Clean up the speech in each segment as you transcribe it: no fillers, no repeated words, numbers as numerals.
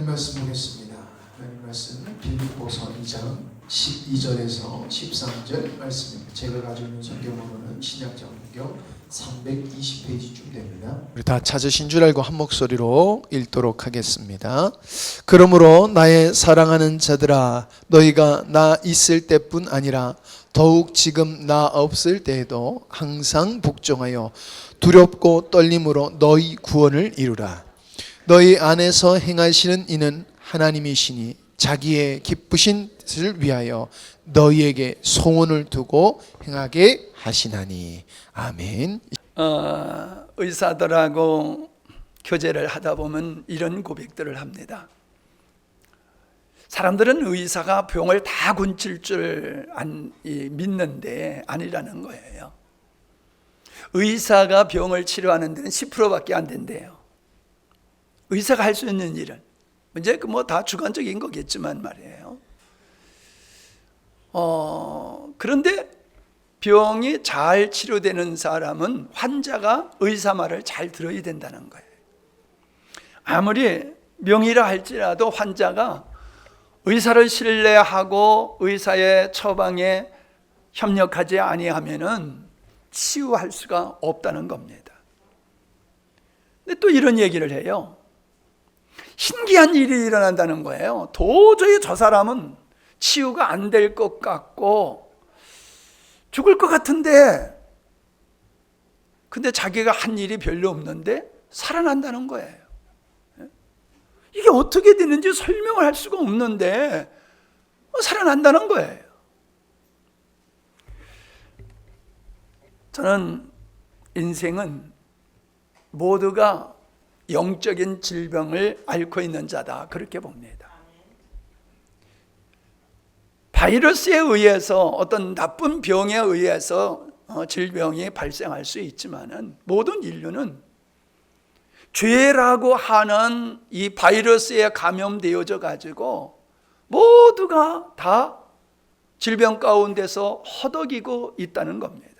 하나님 말씀 보겠습니다. 하나님 말씀은 빌립보서 2장 12절에서 13절 말씀입니다. 제가 가지고 있는 성경으로는 신약성경 320페이지쯤 됩니다. 우리 다 찾으신 줄 알고 한 목소리로 읽도록 하겠습니다. 그러므로 나의 사랑하는 자들아, 너희가 나 있을 때뿐 아니라 더욱 지금 나 없을 때에도 항상 복종하여 두렵고 떨림으로 너희 구원을 이루라. 너희 안에서 행하시는 이는 하나님이시니 자기의 기쁘신 뜻을 위하여 너희에게 소원을 두고 행하게 하시나니. 아멘. 의사들하고 교제를 하다 보면 이런 고백들을 합니다. 사람들은 의사가 병을 다 고칠 줄 믿는데 아니라는 거예요. 의사가 병을 치료하는 데는 10%밖에 안 된대요. 의사가 할 수 있는 일은 이제 다 주관적인 거겠지만 말이에요. 그런데 병이 잘 치료되는 사람은 환자가 의사 말을 잘 들어야 된다는 거예요. 아무리 명의라 할지라도 환자가 의사를 신뢰하고 의사의 처방에 협력하지 아니하면은 치유할 수가 없다는 겁니다. 근데 또 이런 얘기를 해요. 신기한 일이 일어난다는 거예요. 도저히 저 사람은 치유가 안 될 것 같고 죽을 것 같은데, 근데 자기가 한 일이 별로 없는데 살아난다는 거예요. 이게 어떻게 되는지 설명을 할 수가 없는데 살아난다는 거예요. 저는 인생은 모두가 영적인 질병을 앓고 있는 자다, 그렇게 봅니다. 바이러스에 의해서 어떤 나쁜 병에 의해서 질병이 발생할 수 있지만은 모든 인류는 죄라고 하는 이 바이러스에 감염되어져 가지고 모두가 다 질병 가운데서 허덕이고 있다는 겁니다.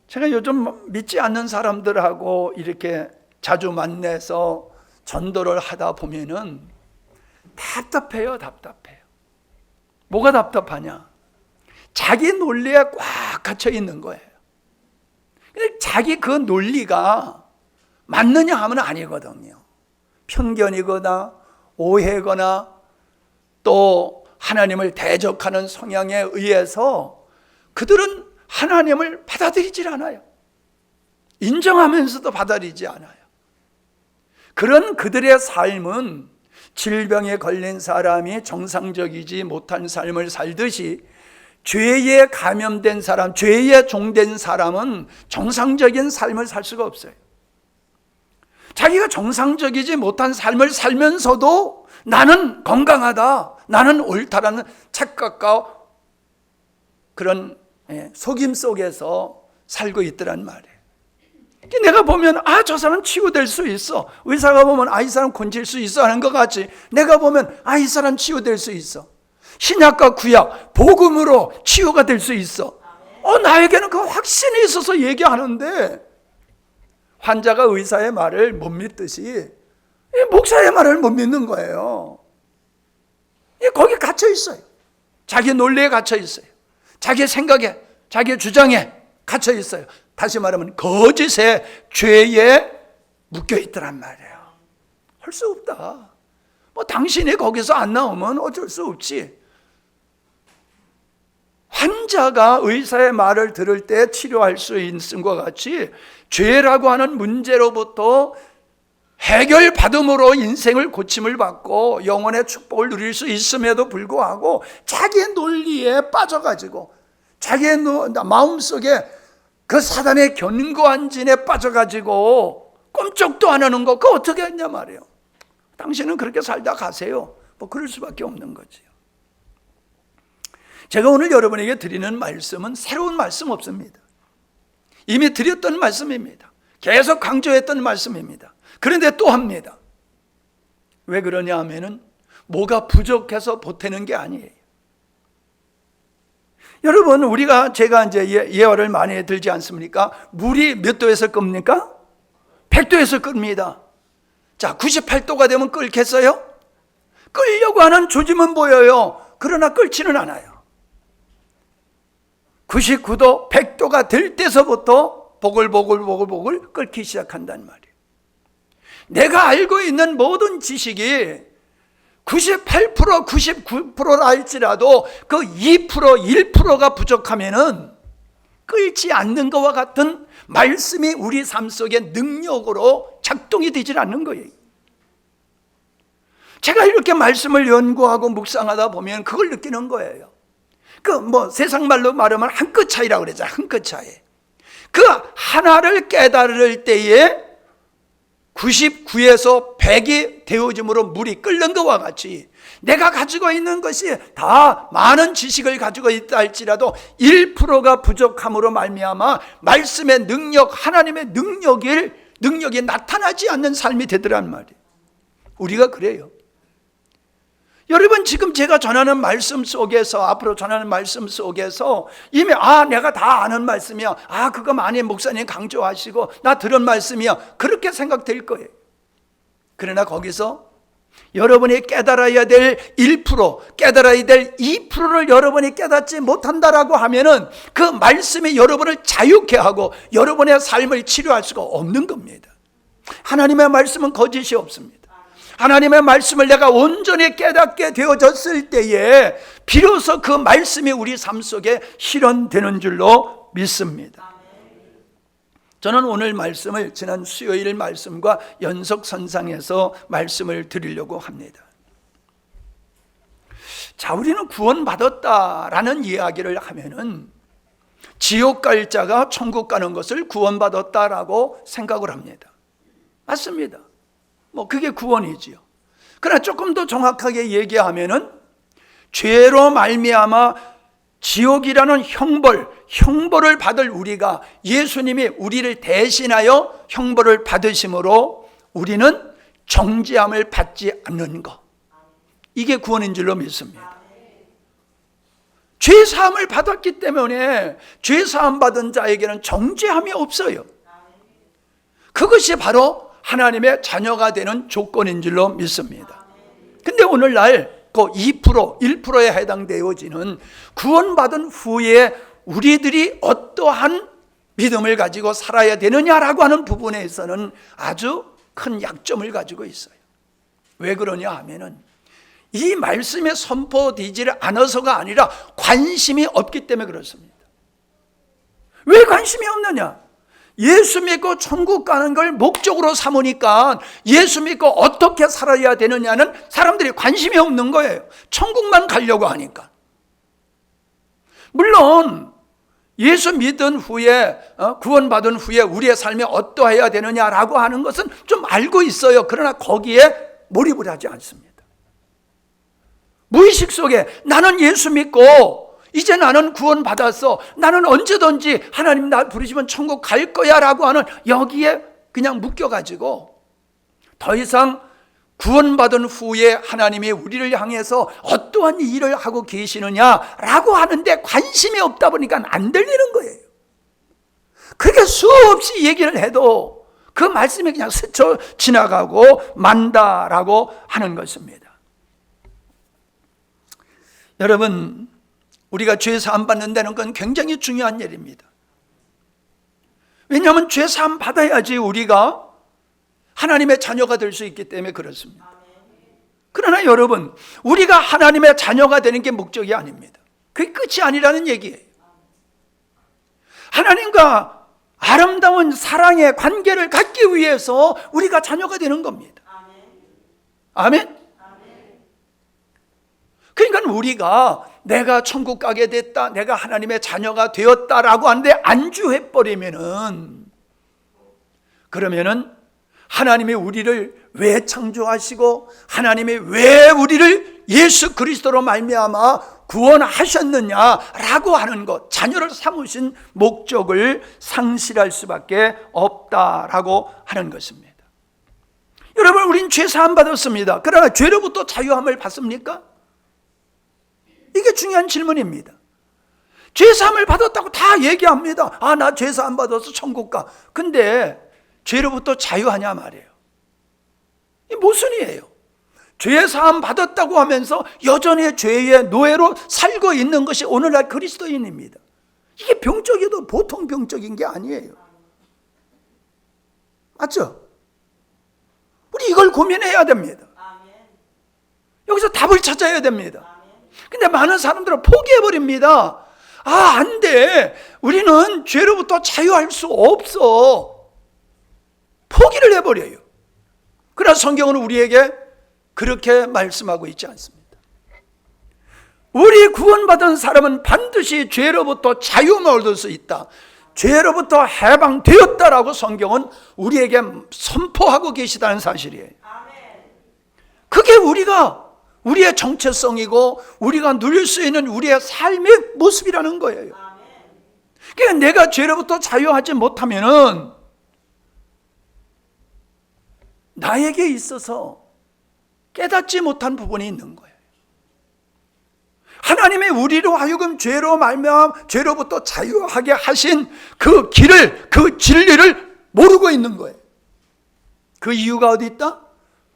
제가 요즘 믿지 않는 사람들하고 이렇게 자주 만나서 전도를 하다 보면은 답답해요. 뭐가 답답하냐? 자기 논리에 꽉 갇혀 있는 거예요. 근데 자기 그 논리가 맞느냐 하면 아니거든요. 편견이거나 오해거나 또 하나님을 대적하는 성향에 의해서 그들은 하나님을 받아들이질 않아요. 인정하면서도 받아들이지 않아요. 그런 그들의 삶은 질병에 걸린 사람이 정상적이지 못한 삶을 살듯이 죄에 감염된 사람, 죄에 종된 사람은 정상적인 삶을 살 수가 없어요. 자기가 정상적이지 못한 삶을 살면서도 나는 건강하다, 나는 옳다라는 착각과 그런 속임 속에서 살고 있더란 말이에요. 내가 보면 저 사람 치유될 수 있어, 의사가 보면 이 사람 고칠 수 있어 하는 것 같이 내가 보면 이 사람 치유될 수 있어, 신약과 구약 복음으로 치유가 될 수 있어. 나에게는 그 확신이 있어서 얘기하는데 환자가 의사의 말을 못 믿듯이 목사의 말을 못 믿는 거예요. 거기 갇혀 있어요. 자기 논리에 갇혀 있어요. 자기 생각에, 자기 주장에 갇혀 있어요. 다시 말하면 거짓의 죄에 묶여 있더란 말이에요. 할 수 없다. 당신이 거기서 안 나오면 어쩔 수 없지. 환자가 의사의 말을 들을 때 치료할 수 있는 것과 같이 죄라고 하는 문제로부터 해결받음으로 인생을 고침을 받고 영혼의 축복을 누릴 수 있음에도 불구하고 자기의 논리에 빠져가지고 자기의 마음속에 그 사단의 견고한 진에 빠져가지고 꼼짝도 안 하는 거, 그거 어떻게 했냐 말이에요. 당신은 그렇게 살다 가세요. 그럴 수밖에 없는 거지요. 제가 오늘 여러분에게 드리는 말씀은 새로운 말씀 없습니다. 이미 드렸던 말씀입니다. 계속 강조했던 말씀입니다. 그런데 또 합니다. 왜 그러냐 하면은 뭐가 부족해서 보태는 게 아니에요. 여러분, 제가 이제 예화를 많이 들지 않습니까? 물이 몇 도에서 끕니까? 100도에서 끕니다. 자, 98도가 되면 끓겠어요? 끓려고 하는 조짐은 보여요. 그러나 끓지는 않아요. 99도, 100도가 될 때서부터 보글보글 끓기 시작한단 말이에요. 내가 알고 있는 모든 지식이 98%, 99%라 할지라도 그 2%, 1%가 부족하면은 끓지 않는 것과 같은 말씀이 우리 삶 속에 능력으로 작동이 되질 않는 거예요. 제가 이렇게 말씀을 연구하고 묵상하다 보면 그걸 느끼는 거예요. 세상 말로 말하면 한 끗 차이라고 그러잖아요. 한 끗 차이. 그 하나를 깨달을 때에 99에서 100이 되어짐으로 물이 끓는 것과 같이 내가 가지고 있는 것이 다 많은 지식을 가지고 있다 할지라도 1%가 부족함으로 말미암아 말씀의 능력, 하나님의 능력이 나타나지 않는 삶이 되더란 말이에요. 우리가 그래요. 여러분, 지금 제가 전하는 말씀 속에서, 앞으로 전하는 말씀 속에서 이미 내가 다 아는 말씀이야, 그거 많이 목사님 강조하시고 나 들은 말씀이야, 그렇게 생각될 거예요. 그러나 거기서 여러분이 깨달아야 될 1%, 깨달아야 될 2%를 여러분이 깨닫지 못한다라고 하면은 그 말씀이 여러분을 자유케 하고 여러분의 삶을 치료할 수가 없는 겁니다. 하나님의 말씀은 거짓이 없습니다. 하나님의 말씀을 내가 온전히 깨닫게 되어졌을 때에 비로소 그 말씀이 우리 삶 속에 실현되는 줄로 믿습니다. 저는 오늘 말씀을 지난 수요일 말씀과 연속선상에서 말씀을 드리려고 합니다. 자, 우리는 구원받았다라는 이야기를 하면은 지옥 갈 자가 천국 가는 것을 구원받았다라고 생각을 합니다. 맞습니다. 그게 구원이지요. 그러나 조금 더 정확하게 얘기하면은 죄로 말미암아 지옥이라는 형벌을 받을 우리가, 예수님이 우리를 대신하여 형벌을 받으심으로 우리는 정죄함을 받지 않는 것, 이게 구원인 줄로 믿습니다. 죄사함을 받았기 때문에 죄사함 받은 자에게는 정죄함이 없어요. 그것이 바로 하나님의 자녀가 되는 조건인 줄로 믿습니다. 근데 오늘날 그 2%, 1%에 해당되어지는 구원받은 후에 우리들이 어떠한 믿음을 가지고 살아야 되느냐라고 하는 부분에서는 아주 큰 약점을 가지고 있어요. 왜 그러냐 하면은 이 말씀에 선포되지를 않아서가 아니라 관심이 없기 때문에 그렇습니다. 왜 관심이 없느냐? 예수 믿고 천국 가는 걸 목적으로 삼으니까 예수 믿고 어떻게 살아야 되느냐는 사람들이 관심이 없는 거예요. 천국만 가려고 하니까. 물론 예수 믿은 후에, 구원받은 후에 우리의 삶이 어떠해야 되느냐라고 하는 것은 좀 알고 있어요. 그러나 거기에 몰입을 하지 않습니다. 무의식 속에 나는 예수 믿고 이제 나는 구원받았어, 나는 언제든지 하나님 나 부르시면 천국 갈 거야 라고 하는 여기에 그냥 묶여가지고 더 이상 구원받은 후에 하나님이 우리를 향해서 어떠한 일을 하고 계시느냐라고 하는데 관심이 없다 보니까 안 들리는 거예요. 그렇게 수없이 얘기를 해도 그 말씀이 그냥 스쳐 지나가고 만다라고 하는 것입니다. 여러분, 우리가 죄 사함 받는다는 건 굉장히 중요한 일입니다. 왜냐하면 죄 사함 받아야지 우리가 하나님의 자녀가 될 수 있기 때문에 그렇습니다. 그러나 여러분, 우리가 하나님의 자녀가 되는 게 목적이 아닙니다. 그게 끝이 아니라는 얘기예요. 하나님과 아름다운 사랑의 관계를 갖기 위해서 우리가 자녀가 되는 겁니다. 아멘? 그러니까 우리가 내가 천국 가게 됐다, 내가 하나님의 자녀가 되었다라고 하는데 안주해버리면은, 그러면은 하나님이 우리를 왜 창조하시고 하나님이 왜 우리를 예수 그리스도로 말미암아 구원하셨느냐라고 하는 것, 자녀를 삼으신 목적을 상실할 수밖에 없다라고 하는 것입니다. 여러분, 우린 죄 사함 받았습니다. 그러나 죄로부터 자유함을 받습니까? 이게 중요한 질문입니다. 죄사함을 받았다고 다 얘기합니다. 나 죄사함 받아서 천국 가. 근데 죄로부터 자유하냐 말이에요. 이 모순이에요. 죄 사함 받았다고 하면서 여전히 죄의 노예로 살고 있는 것이 오늘날 그리스도인입니다. 이게 병적이도 보통 병적인 게 아니에요. 맞죠? 우리 이걸 고민해야 됩니다. 여기서 답을 찾아야 됩니다. 근데 많은 사람들은 포기해버립니다. 안 돼. 우리는 죄로부터 자유할 수 없어. 포기를 해버려요. 그러나 성경은 우리에게 그렇게 말씀하고 있지 않습니다. 우리 구원받은 사람은 반드시 죄로부터 자유를 얻을 수 있다. 죄로부터 해방되었다라고 성경은 우리에게 선포하고 계시다는 사실이에요. 그게 우리의 정체성이고 우리가 누릴 수 있는 우리의 삶의 모습이라는 거예요. 그러니까 내가 죄로부터 자유하지 못하면은 나에게 있어서 깨닫지 못한 부분이 있는 거예요. 하나님이 우리로 하여금 죄로 말미암아 죄로부터 자유하게 하신 그 길을, 그 진리를 모르고 있는 거예요. 그 이유가 어디 있다?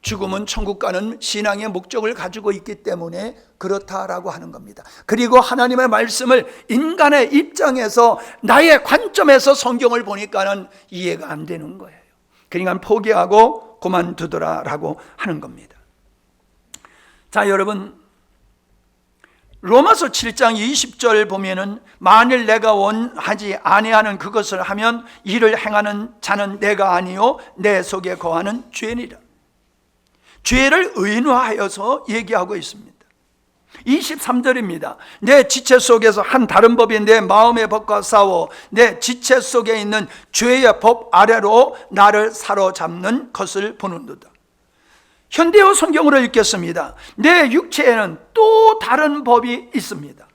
죽음은 천국 가는 신앙의 목적을 가지고 있기 때문에 그렇다라고 하는 겁니다. 그리고 하나님의 말씀을 인간의 입장에서 나의 관점에서 성경을 보니까는 이해가 안 되는 거예요. 그러니까 포기하고 그만두더라라고 하는 겁니다. 자, 여러분, 로마서 7장 20절 보면은 만일 내가 원하지 아니하는 그것을 하면 이를 행하는 자는 내가 아니요 내 속에 거하는 죄니라. 죄를 의인화하여서 얘기하고 있습니다. 23절입니다. 내 지체 속에서 한 다른 법이 내 마음의 법과 싸워 내 지체 속에 있는 죄의 법 아래로 나를 사로잡는 것을 보는도다. 현대어 성경으로 읽겠습니다. 내 육체에는 또 다른 법이 있습니다.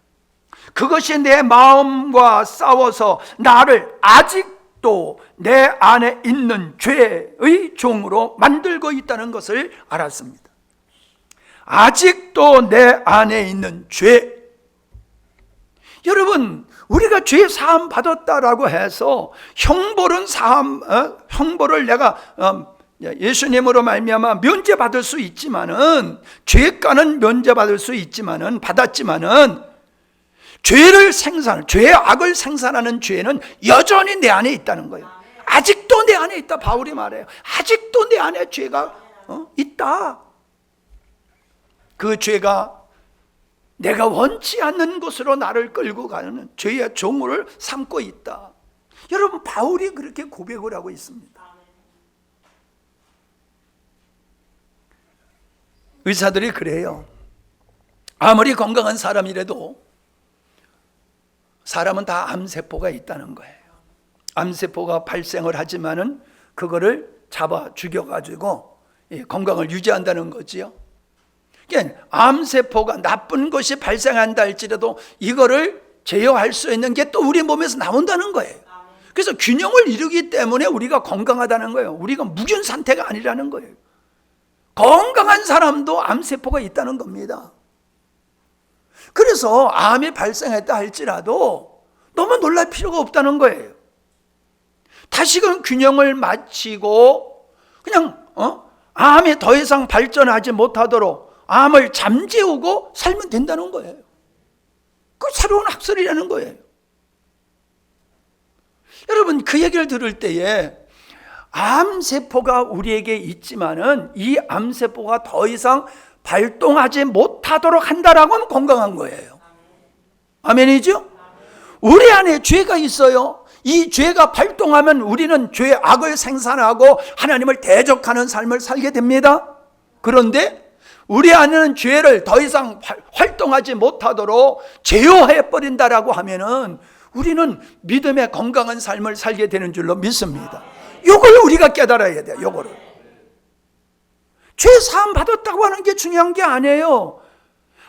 그것이 내 마음과 싸워서 나를 아직도 내 안에 있는 죄의 종으로 만들고 있다는 것을 알았습니다. 아직도 내 안에 있는 죄. 여러분, 우리가 죄 사함 받았다라고 해서 형벌을 내가 예수님으로 말미암아 면제받을 수 있지만은, 죄가는 면제받을 수 있지만은, 받았지만은, 죄의 악을 생산하는 죄는 여전히 내 안에 있다는 거예요. 아직도 내 안에 있다. 바울이 말해요. 아직도 내 안에 죄가 있다. 그 죄가 내가 원치 않는 곳으로 나를 끌고 가는 죄의 종을 삼고 있다. 여러분, 바울이 그렇게 고백을 하고 있습니다. 의사들이 그래요. 아무리 건강한 사람이라도 사람은 다 암세포가 있다는 거예요. 암세포가 발생을 하지만은 그거를 잡아 죽여가지고 건강을 유지한다는 거지요. 그러니까 암세포가 나쁜 것이 발생한다 할지라도 이거를 제어할 수 있는 게 또 우리 몸에서 나온다는 거예요. 그래서 균형을 이루기 때문에 우리가 건강하다는 거예요. 우리가 무균 상태가 아니라는 거예요. 건강한 사람도 암세포가 있다는 겁니다. 그래서 암이 발생했다 할지라도 너무 놀랄 필요가 없다는 거예요. 다시금 균형을 맞추고 그냥 암이 더 이상 발전하지 못하도록 암을 잠재우고 살면 된다는 거예요. 그 새로운 학설이라는 거예요. 여러분, 그 얘기를 들을 때에 암세포가 우리에게 있지만은 이 암세포가 더 이상 발동하지 못하도록 한다라고 하면 건강한 거예요. 아멘이죠? 우리 안에 죄가 있어요. 이 죄가 발동하면 우리는 죄의 악을 생산하고 하나님을 대적하는 삶을 살게 됩니다. 그런데 우리 안에는 죄를 더 이상 활동하지 못하도록 제어해버린다라고 하면은 우리는 믿음의 건강한 삶을 살게 되는 줄로 믿습니다. 요걸 우리가 깨달아야 돼요. 요거를. 죄 사함 받았다고 하는 게 중요한 게 아니에요.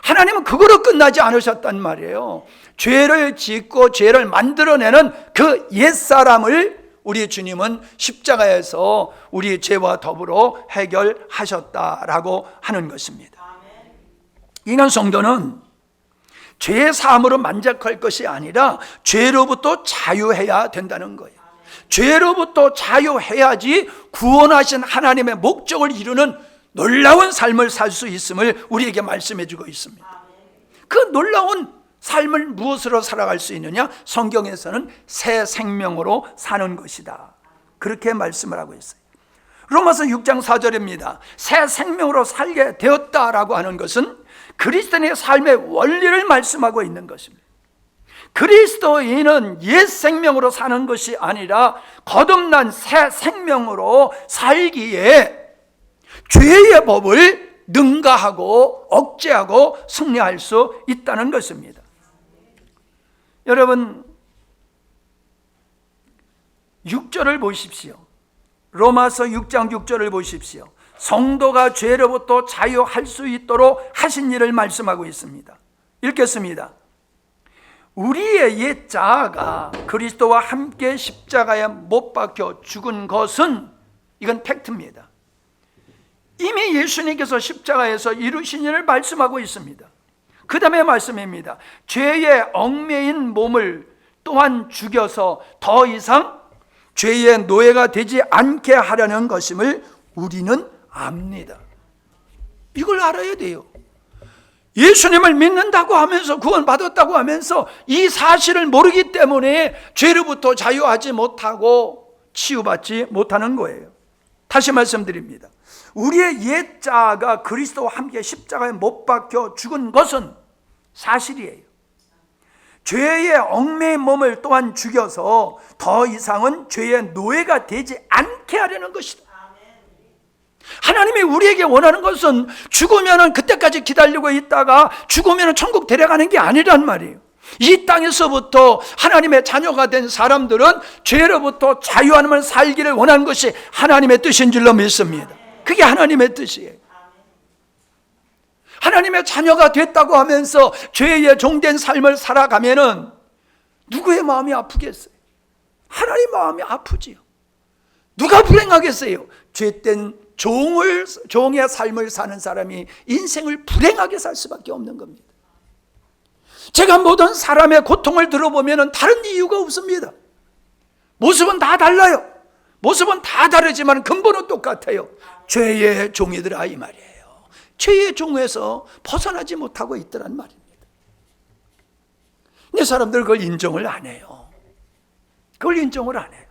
하나님은 그거로 끝나지 않으셨단 말이에요. 죄를 짓고 죄를 만들어내는 그 옛사람을 우리 주님은 십자가에서 우리 죄와 더불어 해결하셨다라고 하는 것입니다. 인간 성도는 죄 사함으로 만족할 것이 아니라 죄로부터 자유해야 된다는 거예요. 죄로부터 자유해야지 구원하신 하나님의 목적을 이루는 놀라운 삶을 살 수 있음을 우리에게 말씀해 주고 있습니다. 그 놀라운 삶을 무엇으로 살아갈 수 있느냐? 성경에서는 새 생명으로 사는 것이다, 그렇게 말씀을 하고 있어요. 로마서 6장 4절입니다. 새 생명으로 살게 되었다라고 하는 것은 그리스도인의 삶의 원리를 말씀하고 있는 것입니다. 그리스도인은 옛 생명으로 사는 것이 아니라 거듭난 새 생명으로 살기에 죄의 법을 능가하고 억제하고 승리할 수 있다는 것입니다. 여러분 6절을 보십시오. 로마서 6장 6절을 보십시오. 성도가 죄로부터 자유할 수 있도록 하신 일을 말씀하고 있습니다. 읽겠습니다. 우리의 옛 자아가 그리스도와 함께 십자가에 못 박혀 죽은 것은, 이건 팩트입니다. 이미 예수님께서 십자가에서 이루신 일을 말씀하고 있습니다. 그 다음에 말씀입니다. 죄의 얽매인 몸을 또한 죽여서 더 이상 죄의 노예가 되지 않게 하려는 것임을 우리는 압니다. 이걸 알아야 돼요. 예수님을 믿는다고 하면서, 구원받았다고 하면서 이 사실을 모르기 때문에 죄로부터 자유하지 못하고 치유받지 못하는 거예요. 다시 말씀드립니다. 우리의 옛 자아가 그리스도와 함께 십자가에 못 박혀 죽은 것은 사실이에요. 죄의 얽매인 몸을 또한 죽여서 더 이상은 죄의 노예가 되지 않게 하려는 것이다. 하나님이 우리에게 원하는 것은 죽으면 그때까지 기다리고 있다가 죽으면 천국 데려가는 게 아니란 말이에요. 이 땅에서부터 하나님의 자녀가 된 사람들은 죄로부터 자유함을 살기를 원하는 것이 하나님의 뜻인 줄로 믿습니다. 그게 하나님의 뜻이에요. 하나님의 자녀가 됐다고 하면서 죄의 종된 삶을 살아가면은 누구의 마음이 아프겠어요? 하나님 마음이 아프지요. 누가 불행하겠어요? 죄된 종의 삶을 사는 사람이 인생을 불행하게 살 수밖에 없는 겁니다. 제가 모든 사람의 고통을 들어보면 다른 이유가 없습니다. 모습은 다 달라요. 모습은 다 다르지만 근본은 똑같아요. 죄의 종이더라, 이 말이에요. 죄의 종에서 벗어나지 못하고 있더란 말입니다. 근데 사람들 그걸 인정을 안 해요. 그걸 인정을 안 해요.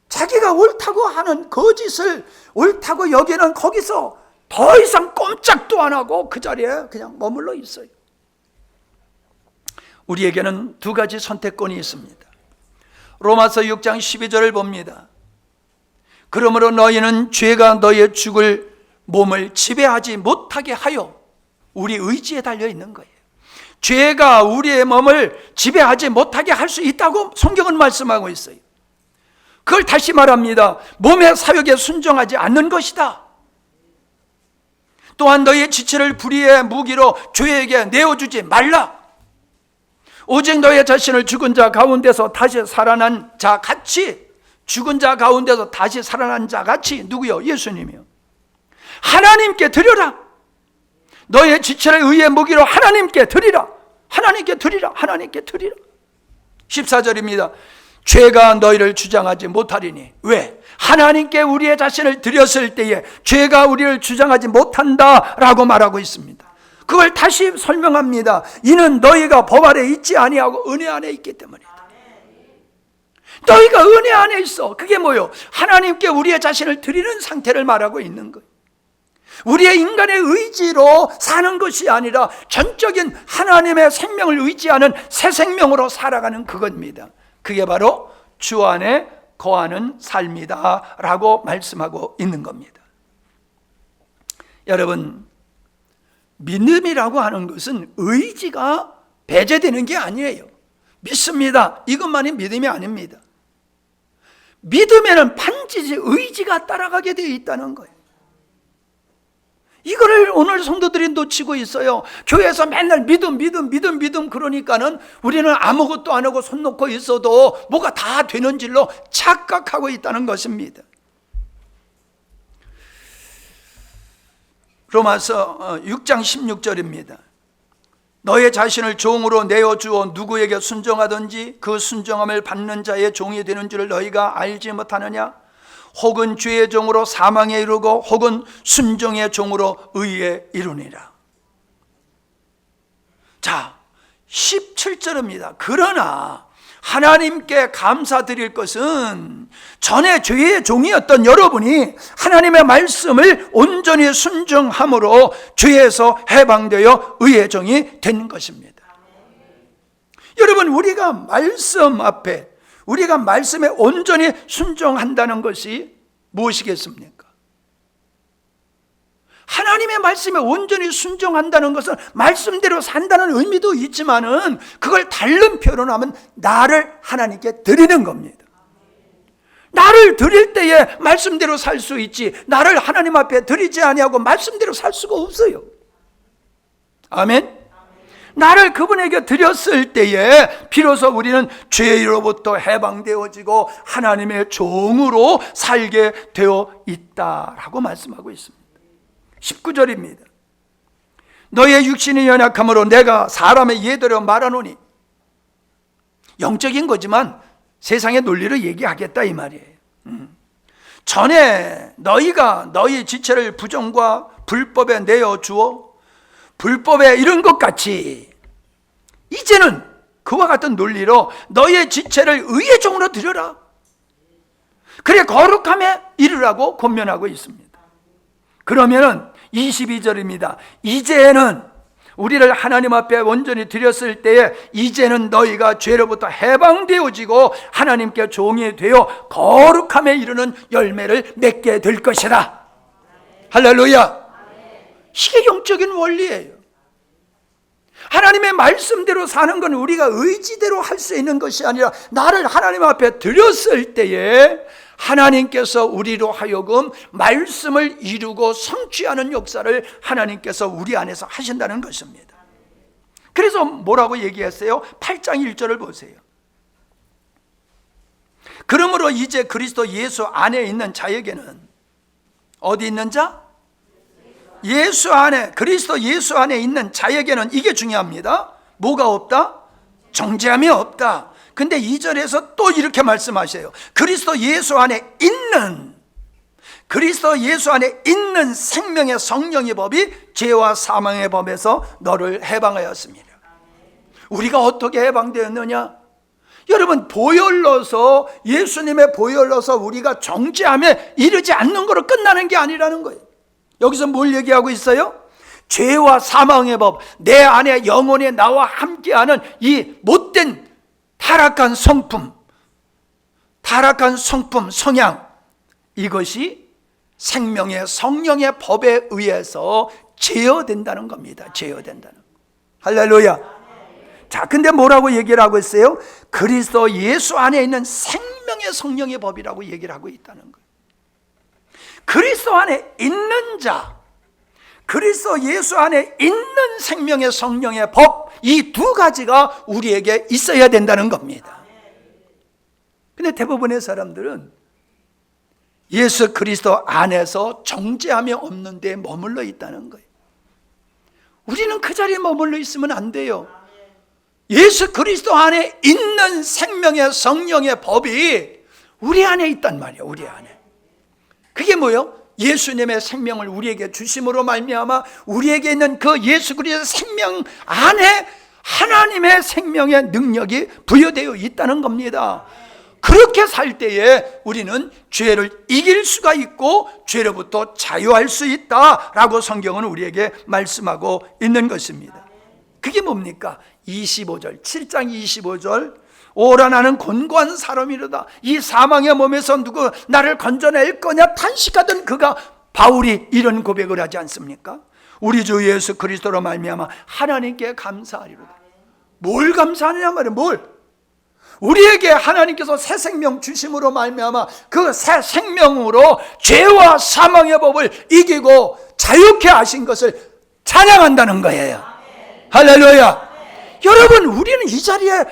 자기가 옳다고 하는 거짓을 옳다고 여기는 거기서 더 이상 꼼짝도 안 하고 그 자리에 그냥 머물러 있어요. 우리에게는 두 가지 선택권이 있습니다. 로마서 6장 12절을 봅니다. 그러므로 너희는 죄가 너희의 죽을 몸을 지배하지 못하게 하여, 우리 의지에 달려 있는 거예요. 죄가 우리의 몸을 지배하지 못하게 할 수 있다고 성경은 말씀하고 있어요. 그걸 다시 말합니다. 몸의 사욕에 순종하지 않는 것이다. 또한 너희의 지체를 불의의 무기로 죄에게 내어주지 말라. 오직 너의 자신을 죽은 자 가운데서 다시 살아난 자 같이, 죽은 자 가운데서 다시 살아난 자 같이, 누구요? 예수님이요. 하나님께 드려라. 너의 지체를 의의 무기로 하나님께 드리라. 하나님께 드리라. 하나님께 드리라. 14절입니다. 죄가 너희를 주장하지 못하리니. 왜? 하나님께 우리의 자신을 드렸을 때에 죄가 우리를 주장하지 못한다라고 말하고 있습니다. 그걸 다시 설명합니다. 이는 너희가 법 아래 있지 아니하고 은혜 안에 있기 때문이다. 너희가 은혜 안에 있어. 그게 뭐예요? 하나님께 우리의 자신을 드리는 상태를 말하고 있는 거예요. 우리의 인간의 의지로 사는 것이 아니라 전적인 하나님의 생명을 의지하는 새 생명으로 살아가는 그겁니다. 그게 바로 주 안에 거하는 삶이다 라고 말씀하고 있는 겁니다. 여러분, 믿음이라고 하는 것은 의지가 배제되는 게 아니에요. 믿습니다, 이것만이 믿음이 아닙니다. 믿음에는 반드시 의지가 따라가게 되어 있다는 거예요. 이거를 오늘 성도들이 놓치고 있어요. 교회에서 맨날 믿음 그러니까는 우리는 아무것도 안 하고 손 놓고 있어도 뭐가 다 되는 줄로 착각하고 있다는 것입니다. 로마서 6장 16절입니다. 너의 자신을 종으로 내어주어 누구에게 순종하든지 그 순종함을 받는 자의 종이 되는 줄을 너희가 알지 못하느냐? 혹은 죄의 종으로 사망에 이르고 혹은 순종의 종으로 의에 이르니라. 자, 17절입니다. 그러나 하나님께 감사드릴 것은 전에 죄의 종이었던 여러분이 하나님의 말씀을 온전히 순종함으로 죄에서 해방되어 의의 종이 된 것입니다. 여러분, 우리가 말씀 앞에, 우리가 말씀에 온전히 순종한다는 것이 무엇이겠습니까? 하나님의 말씀에 온전히 순종한다는 것은 말씀대로 산다는 의미도 있지만은 그걸 다른 표현하면 나를 하나님께 드리는 겁니다. 나를 드릴 때에 말씀대로 살 수 있지, 나를 하나님 앞에 드리지 아니하고 말씀대로 살 수가 없어요. 아멘. 나를 그분에게 드렸을 때에 비로소 우리는 죄로부터 해방되어지고 하나님의 종으로 살게 되어 있다라고 말씀하고 있습니다. 19절입니다. 너의 육신이 연약함으로 내가 사람의 예대로 말하노니, 영적인 거지만 세상의 논리를 얘기하겠다 이 말이에요. 전에 너희가 너희 지체를 부정과 불법에 내어 주어 불법에 이른 것 같이 이제는 그와 같은 논리로 너희의 지체를 의의 종으로 드려라. 그래 거룩함에 이르라고 권면하고 있습니다. 그러면은 22절입니다. 이제는 우리를 하나님 앞에 온전히 드렸을 때에 이제는 너희가 죄로부터 해방되어지고 하나님께 종이 되어 거룩함에 이르는 열매를 맺게 될 것이다. 할렐루야. 이게 영적인 원리예요. 하나님의 말씀대로 사는 건 우리가 의지대로 할 수 있는 것이 아니라 나를 하나님 앞에 드렸을 때에 하나님께서 우리로 하여금 말씀을 이루고 성취하는 역사를 하나님께서 우리 안에서 하신다는 것입니다. 그래서 뭐라고 얘기했어요? 8장 1절을 보세요. 그러므로 이제 그리스도 예수 안에 있는 자에게는, 어디 있는 자? 예수 안에, 그리스도 예수 안에 있는 자에게는, 이게 중요합니다. 뭐가 없다? 정죄함이 없다. 근데 2절에서 또 이렇게 말씀하셔요. 그리스도 예수 안에 있는, 그리스도 예수 안에 있는 생명의 성령의 법이 죄와 사망의 법에서 너를 해방하였습니다. 우리가 어떻게 해방되었느냐? 여러분, 보혈로서, 예수님의 보혈로서 우리가 정죄함에 이르지 않는 거로 끝나는 게 아니라는 거예요. 여기서 뭘 얘기하고 있어요? 죄와 사망의 법, 내 안에 영혼이 나와 함께하는 이 못된 타락한 성품, 성향, 이것이 생명의 성령의 법에 의해서 제어된다는 겁니다. 제어된다는. 할렐루야. 자, 근데 뭐라고 얘기를 하고 있어요? 그리스도 예수 안에 있는 생명의 성령의 법이라고 얘기를 하고 있다는 거예요. 그리스도 안에 있는 자, 그리스도 예수 안에 있는 생명의 성령의 법, 이 두 가지가 우리에게 있어야 된다는 겁니다. 근데 대부분의 사람들은 예수 그리스도 안에서 정죄함이 없는 데 머물러 있다는 거예요. 우리는 그 자리에 머물러 있으면 안 돼요. 예수 그리스도 안에 있는 생명의 성령의 법이 우리 안에 있단 말이에요. 우리 안에. 그게 뭐예요? 예수님의 생명을 우리에게 주심으로 말미암아 우리에게 있는 그 예수 그리스도의 생명 안에 하나님의 생명의 능력이 부여되어 있다는 겁니다. 그렇게 살 때에 우리는 죄를 이길 수가 있고 죄로부터 자유할 수 있다라고 성경은 우리에게 말씀하고 있는 것입니다. 그게 뭡니까? 25절, 7장 25절. 오라 나는 곤고한 사람이로다. 이 사망의 몸에서 누구 나를 건져낼 거냐 탄식하던 그가, 바울이 이런 고백을 하지 않습니까? 우리 주 예수 그리스도로 말미암아 하나님께 감사하리로다. 뭘 감사하느냐 말이에요. 뭘? 우리에게 하나님께서 새 생명 주심으로 말미암아 그 새 생명으로 죄와 사망의 법을 이기고 자유케 하신 것을 찬양한다는 거예요. 할렐루야. 여러분, 우리는 이 자리에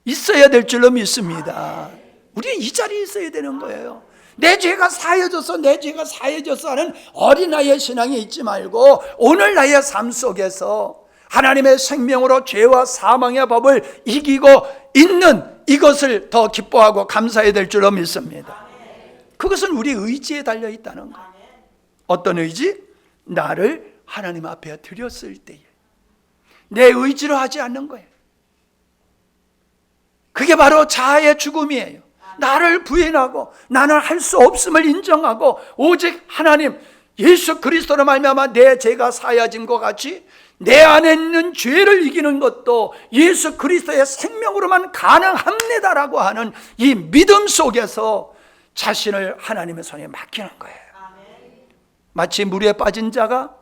있어야 될 줄로 믿습니다. 우리는 이 자리에 있어야 되는 거예요. 내 죄가 사해졌어, 내 죄가 사해졌어 하는 어린아이의 신앙에 있지 말고 오늘 나의 삶 속에서 하나님의 생명으로 죄와 사망의 법을 이기고 있는 이것을 더 기뻐하고 감사해야 될 줄로 믿습니다. 그것은 우리 의지에 달려 있다는 거예요. 어떤 의지? 나를 하나님 앞에 드렸을 때에 내 의지로 하지 않는 거예요. 그게 바로 자아의 죽음이에요. 나를 부인하고 나는 할 수 없음을 인정하고 오직 하나님 예수 그리스도로 말미암아 내 죄가 사하여진 것 같이 내 안에 있는 죄를 이기는 것도 예수 그리스도의 생명으로만 가능합니다라고 하는 이 믿음 속에서 자신을 하나님의 손에 맡기는 거예요. 마치 물에 빠진 자가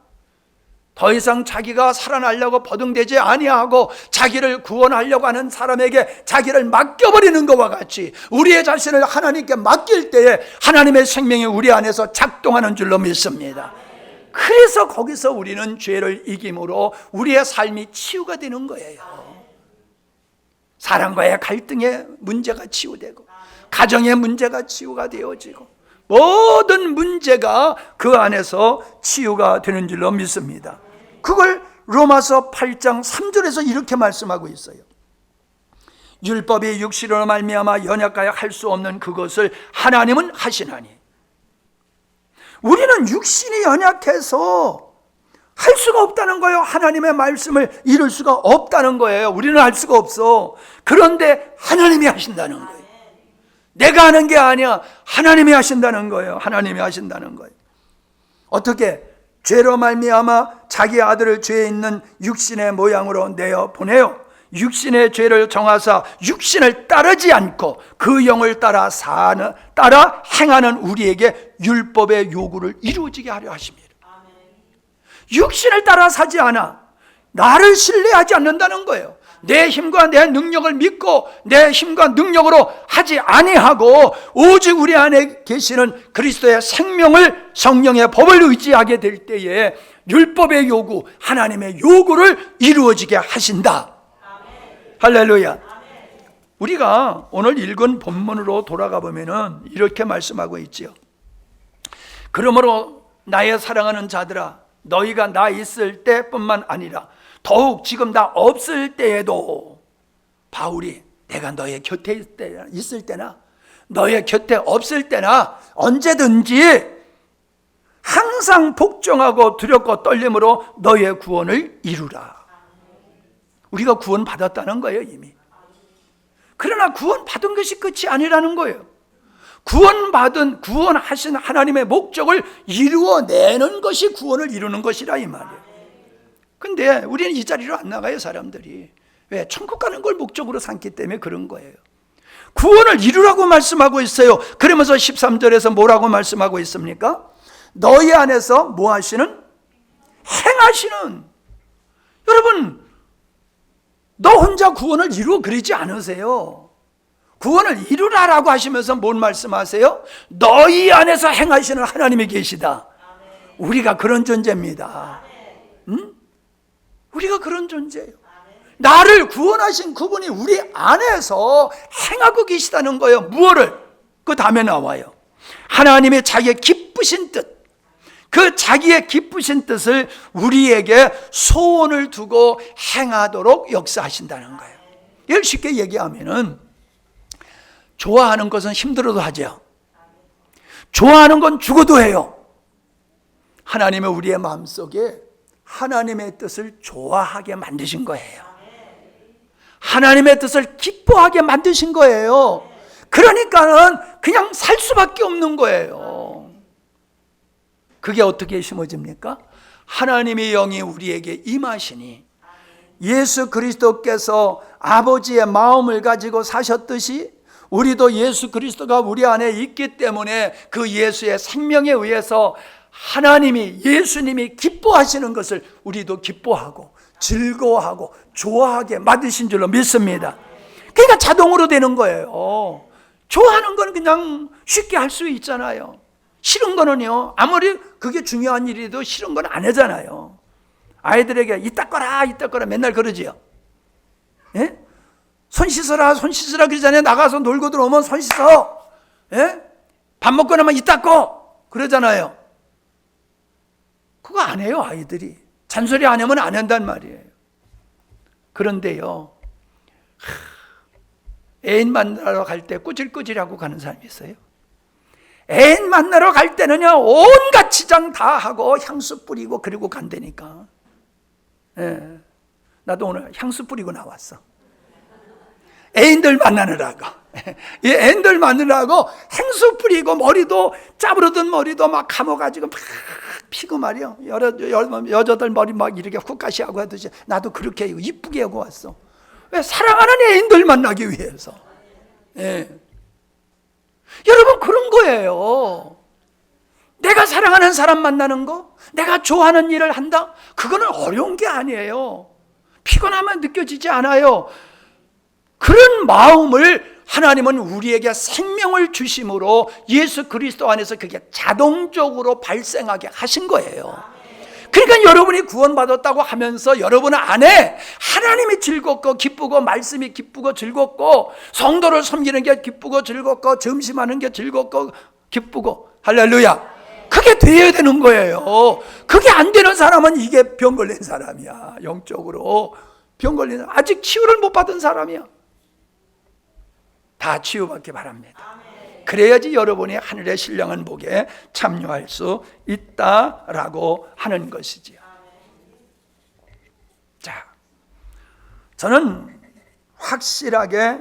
더 이상 자기가 살아나려고 버둥대지 아니하고 자기를 구원하려고 하는 사람에게 자기를 맡겨버리는 것과 같이 우리의 자신을 하나님께 맡길 때에 하나님의 생명이 우리 안에서 작동하는 줄로 믿습니다. 그래서 거기서 우리는 죄를 이김으로 우리의 삶이 치유가 되는 거예요. 사람과의 갈등의 문제가 치유되고 가정의 문제가 치유가 되어지고 모든 문제가 그 안에서 치유가 되는 줄로 믿습니다. 그걸 로마서 8장 3절에서 이렇게 말씀하고 있어요. 율법이 육신으로 말미암아 연약하여 할 수 없는 그것을 하나님은 하시나니. 우리는 육신이 연약해서 할 수가 없다는 거예요. 하나님의 말씀을 이룰 수가 없다는 거예요. 우리는 할 수가 없어. 그런데 하나님이 하신다는 거예요. 내가 하는 게 아니야. 하나님이 하신다는 거예요. 하나님이 하신다는 거예요. 어떻게? 죄로 말미암아 자기 아들을 죄에 있는 육신의 모양으로 내어 보내요. 육신의 죄를 정하사 육신을 따르지 않고 그 영을 따라 행하는 우리에게 율법의 요구를 이루어지게 하려 하십니다. 육신을 따라 사지 않아. 나를 신뢰하지 않는다는 거예요. 내 힘과 내 능력을 믿고 내 힘과 능력으로 하지 아니하고 오직 우리 안에 계시는 그리스도의 생명을 성령의 법을 의지하게 될 때에 율법의 요구, 하나님의 요구를 이루어지게 하신다. 할렐루야. 우리가 오늘 읽은 본문으로 돌아가 보면은 이렇게 말씀하고 있지요. 그러므로 나의 사랑하는 자들아, 너희가 나 있을 때뿐만 아니라 더욱 지금 나 없을 때에도 바울이 내가 너의 곁에 있을 때나 너의 곁에 없을 때나 언제든지 항상 복종하고 두렵고 떨림으로 너의 구원을 이루라. 우리가 구원 받았다는 거예요, 이미. 그러나 구원 받은 것이 끝이 아니라는 거예요. 구원하신 하나님의 목적을 이루어내는 것이 구원을 이루는 것이라 이 말이에요. 근데 우리는 이 자리로 안 나가요, 사람들이. 왜? 천국 가는 걸 목적으로 삼기 때문에 그런 거예요. 구원을 이루라고 말씀하고 있어요. 그러면서 13절에서 뭐라고 말씀하고 있습니까? 너희 안에서 뭐 하시는? 행하시는. 여러분, 너 혼자 구원을 이루어 그러지 않으세요. 구원을 이루라라고 하시면서 뭔 말씀하세요? 너희 안에서 행하시는 하나님이 계시다. 우리가 그런 존재입니다. 응? 우리가 그런 존재예요. 나를 구원하신 그분이 우리 안에서 행하고 계시다는 거예요. 무엇을? 그 다음에 나와요. 하나님의 자기의 기쁘신 뜻, 그 자기의 기쁘신 뜻을 우리에게 소원을 두고 행하도록 역사하신다는 거예요. 이걸 쉽게 얘기하면은 좋아하는 것은 힘들어도 하죠. 좋아하는 건 죽어도 해요. 하나님은 우리의 마음속에 하나님의 뜻을 좋아하게 만드신 거예요. 하나님의 뜻을 기뻐하게 만드신 거예요. 그러니까는 그냥 살 수밖에 없는 거예요. 그게 어떻게 심어집니까? 하나님의 영이 우리에게 임하시니 예수 그리스도께서 아버지의 마음을 가지고 사셨듯이 우리도 예수 그리스도가 우리 안에 있기 때문에 그 예수의 생명에 의해서 하나님이, 예수님이 기뻐하시는 것을 우리도 기뻐하고 즐거워하고 좋아하게 만드신 줄로 믿습니다. 그러니까 자동으로 되는 거예요. 좋아하는 건 그냥 쉽게 할 수 있잖아요. 싫은 거는요, 아무리 그게 중요한 일이라도 싫은 건 안 하잖아요. 아이들에게 이따 거라 맨날 그러지요. 예? 손 씻어라 그러잖아요. 나가서 놀고 들어오면 손 씻어. 예? 밥 먹고 나면 이따 꺼 그러잖아요. 그거 안 해요, 아이들이. 잔소리 안 하면 안 한단 말이에요. 그런데요, 애인 만나러 갈 때 꾸질꾸질하고 가는 사람이 있어요. 애인 만나러 갈 때는요 온갖 치장 다 하고 향수 뿌리고 그리고 간다니까. 예. 나도 오늘 향수 뿌리고 나왔어. 애인들 만나느라고. 이 애인들 만나느라고 향수 뿌리고 머리도 짜부러든 머리도 막 감아가지고 막 피고 말이요. 여자들 머리 막 이렇게 훅가시하고 하듯이 나도 그렇게 이쁘게 하고 왔어. 왜? 사랑하는 애인들 만나기 위해서. 예. 여러분 그런 거예요. 내가 사랑하는 사람 만나는 거, 내가 좋아하는 일을 한다? 그거는 어려운 게 아니에요. 피곤하면 느껴지지 않아요. 그런 마음을 하나님은 우리에게 생명을 주심으로 예수 그리스도 안에서 그게 자동적으로 발생하게 하신 거예요. 그러니까 여러분이 구원받았다고 하면서 여러분 안에 하나님이 즐겁고 기쁘고 말씀이 기쁘고 즐겁고 성도를 섬기는 게 기쁘고 즐겁고 점심하는 게 즐겁고 기쁘고 할렐루야. 그게 돼야 되는 거예요. 그게 안 되는 사람은 이게 병 걸린 사람이야. 영적으로 병 걸린 사람. 아직 치유를 못 받은 사람이야. 다 치유받기 바랍니다. 그래야지 여러분이 하늘의 신령한 복에 참여할 수 있다라고 하는 것이지요. 자, 저는 확실하게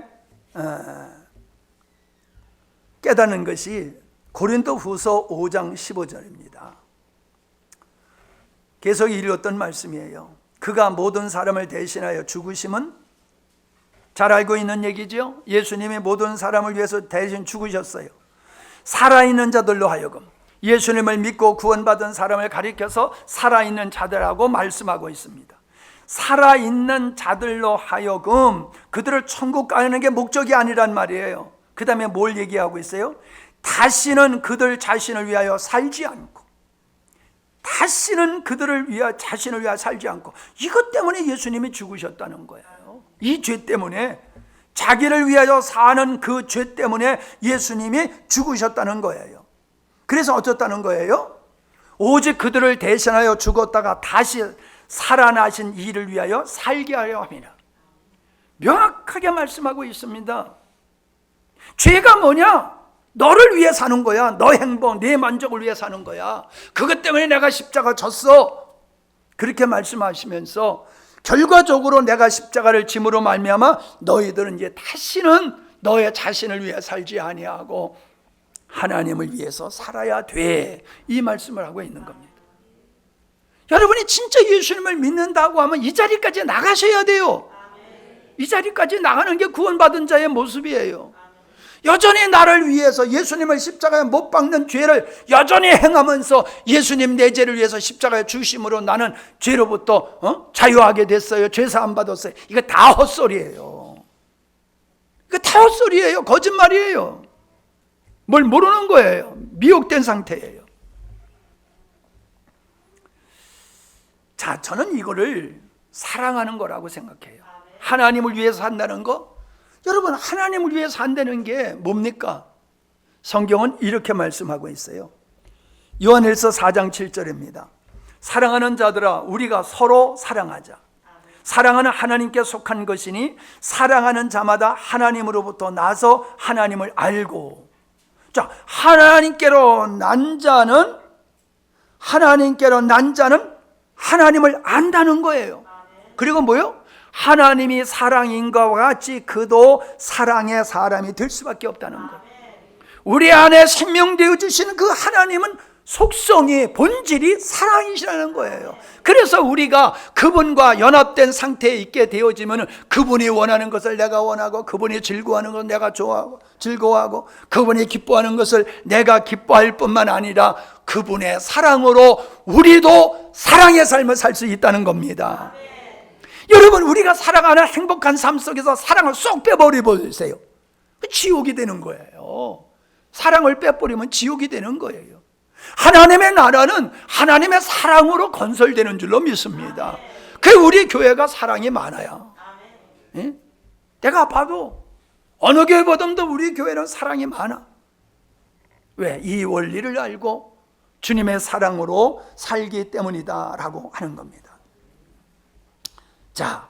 깨닫는 것이 고린도후서 5장 15절입니다. 계속 읽었던 말씀이에요. 그가 모든 사람을 대신하여 죽으심은 잘 알고 있는 얘기죠. 예수님이 모든 사람을 위해서 대신 죽으셨어요. 살아있는 자들로 하여금, 예수님을 믿고 구원받은 사람을 가리켜서 살아있는 자들하고 말씀하고 있습니다. 살아있는 자들로 하여금 그들을 천국 가는 게 목적이 아니란 말이에요. 그 다음에 뭘 얘기하고 있어요? 다시는 그들 자신을 위하여 살지 않고, 다시는 그들을 위하여 자신을 위하여 살지 않고, 이것 때문에 예수님이 죽으셨다는 거예요. 이 죄 때문에, 자기를 위하여 사는 그 죄 때문에 예수님이 죽으셨다는 거예요. 그래서 어쩌다는 거예요? 오직 그들을 대신하여 죽었다가 다시 살아나신 이를 위하여 살게 하려 함이라. 명확하게 말씀하고 있습니다. 죄가 뭐냐? 너를 위해 사는 거야. 너 행복, 내 만족을 위해 사는 거야. 그것 때문에 내가 십자가 졌어. 그렇게 말씀하시면서 결과적으로 내가 십자가를 짐으로 말미암아 너희들은 이제 다시는 너의 자신을 위해 살지 아니하고 하나님을 위해서 살아야 돼. 이 말씀을 하고 있는 겁니다. 여러분이 진짜 예수님을 믿는다고 하면 이 자리까지 나가셔야 돼요. 이 자리까지 나가는 게 구원받은 자의 모습이에요. 여전히 나를 위해서 예수님을 십자가에 못 박는 죄를 여전히 행하면서 예수님 내 죄를 위해서 십자가에 주심으로 나는 죄로부터 자유하게 됐어요. 죄 사함 받았어요. 이거 다 헛소리예요. 이거 다 헛소리예요. 거짓말이에요. 뭘 모르는 거예요. 미혹된 상태예요. 자, 저는 이거를 사랑하는 거라고 생각해요. 하나님을 위해서 산다는 거, 여러분 하나님을 위해 산다는 게 뭡니까? 성경은 이렇게 말씀하고 있어요. 요한일서 4장 7절입니다. 사랑하는 자들아 우리가 서로 사랑하자. 사랑은 하나님께 속한 것이니 사랑하는 자마다 하나님으로부터 나서 하나님을 알고. 자, 하나님께로 난 자는 하나님을 안다는 거예요. 그리고 뭐요? 하나님이 사랑인 것과 같이 그도 사랑의 사람이 될 수밖에 없다는 것. 우리 안에 생명되어 주시는 그 하나님은 속성이, 본질이 사랑이시라는 거예요. 그래서 우리가 그분과 연합된 상태에 있게 되어지면 그분이 원하는 것을 내가 원하고, 그분이 즐거워하는 것을 내가 즐거워하고, 그분이 기뻐하는 것을 내가 기뻐할 뿐만 아니라 그분의 사랑으로 우리도 사랑의 삶을 살 수 있다는 겁니다. 여러분 우리가 살아가는 행복한 삶 속에서 사랑을 쏙 빼버려보세요. 지옥이 되는 거예요. 사랑을 빼버리면 지옥이 되는 거예요. 하나님의 나라는 하나님의 사랑으로 건설되는 줄로 믿습니다. 그래서 우리 교회가 사랑이 많아요. 예? 내가 봐도 어느 교회보다도 우리 교회는 사랑이 많아. 왜? 이 원리를 알고 주님의 사랑으로 살기 때문이다 라고 하는 겁니다. 자,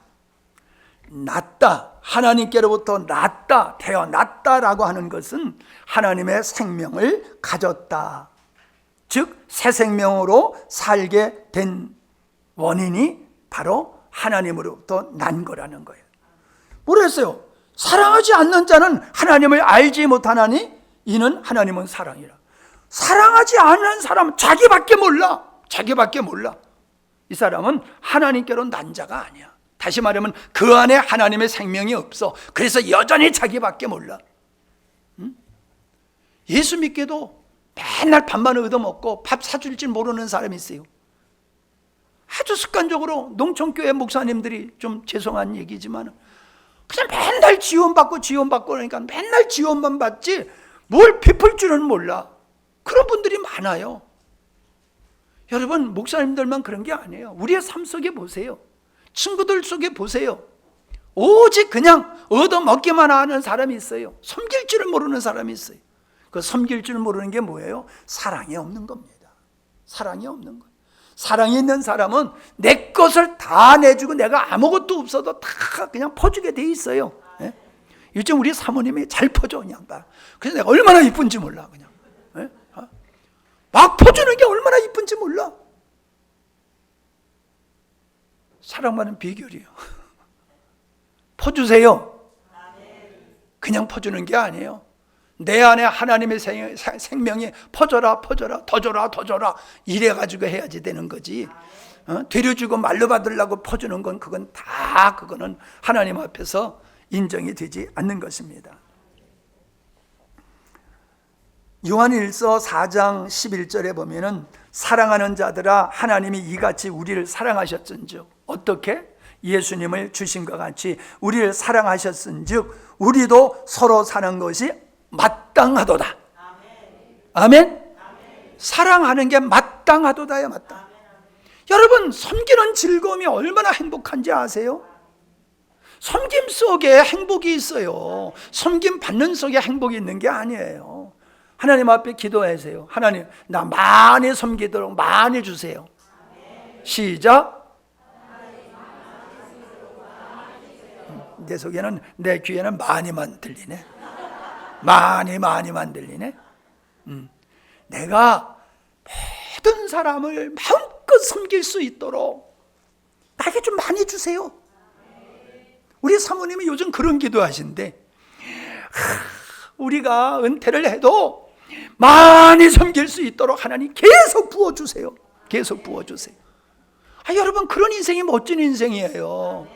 났다, 하나님께로부터 났다, 태어났다라고 하는 것은 하나님의 생명을 가졌다, 즉 새 생명으로 살게 된 원인이 바로 하나님으로부터 난 거라는 거예요. 뭐랬어요? 사랑하지 않는 자는 하나님을 알지 못하나니 이는 하나님은 사랑이라. 사랑하지 않는 사람은 자기밖에 몰라. 자기밖에 몰라. 이 사람은 하나님께로 난 자가 아니야. 다시 말하면 그 안에 하나님의 생명이 없어. 그래서 여전히 자기밖에 몰라. 예수 믿게도 맨날 밥만 얻어먹고 밥 사줄 줄 모르는 사람이 있어요. 아주 습관적으로 농촌교회 목사님들이, 좀 죄송한 얘기지만 그냥 맨날 지원받고 그러니까 맨날 지원만 받지 뭘 베풀 줄은 몰라. 그런 분들이 많아요. 여러분, 목사님들만 그런 게 아니에요. 우리의 삶 속에 보세요. 친구들 속에 보세요. 오직 그냥 얻어먹기만 하는 사람이 있어요. 섬길 줄을 모르는 사람이 있어요. 그 섬길 줄 모르는 게 뭐예요? 사랑이 없는 겁니다. 사랑이 없는 거예요. 사랑이 있는 사람은 내 것을 다 내주고 내가 아무것도 없어도 다 그냥 퍼주게 돼 있어요. 예? 요즘 우리 사모님이 잘 퍼줘, 그냥 다. 그래서 내가 얼마나 이쁜지 몰라, 그냥. 예? 막 퍼주는 게 얼마나 이쁜지 몰라. 사랑받는 비결이에요. 퍼주세요. 그냥 퍼주는 게 아니에요. 내 안에 하나님의 생명이 퍼져라, 퍼져라, 더 줘라, 더 줘라, 이래가지고 해야지 되는 거지. 되려주고 말로 받으려고 퍼주는 건 그거는 하나님 앞에서 인정이 되지 않는 것입니다. 요한일서 4장 11절에 보면은 사랑하는 자들아, 하나님이 이같이 우리를 사랑하셨은즉, 어떻게? 예수님을 주신과 같이 우리를 사랑하셨은즉 우리도 서로 사는 것이 마땅하도다. 아멘? 사랑하는 게 마땅하도다야, 마땅. 여러분, 섬기는 즐거움이 얼마나 행복한지 아세요? 섬김 속에 행복이 있어요. 섬김 받는 속에 행복이 있는 게 아니에요. 하나님 앞에 기도하세요. 하나님, 나 많이 섬기도록 많이 주세요. 시작. 내 속에는, 내 귀에는 많이만 들리네. 많이만 들리네. 내가 모든 사람을 마음껏 섬길 수 있도록 나에게 좀 많이 주세요. 우리 사모님이 요즘 그런 기도하신대. 우리가 은퇴를 해도 많이 섬길 수 있도록 하나님 계속 부어주세요. 계속 부어주세요. 여러분, 그런 인생이 멋진 인생이에요.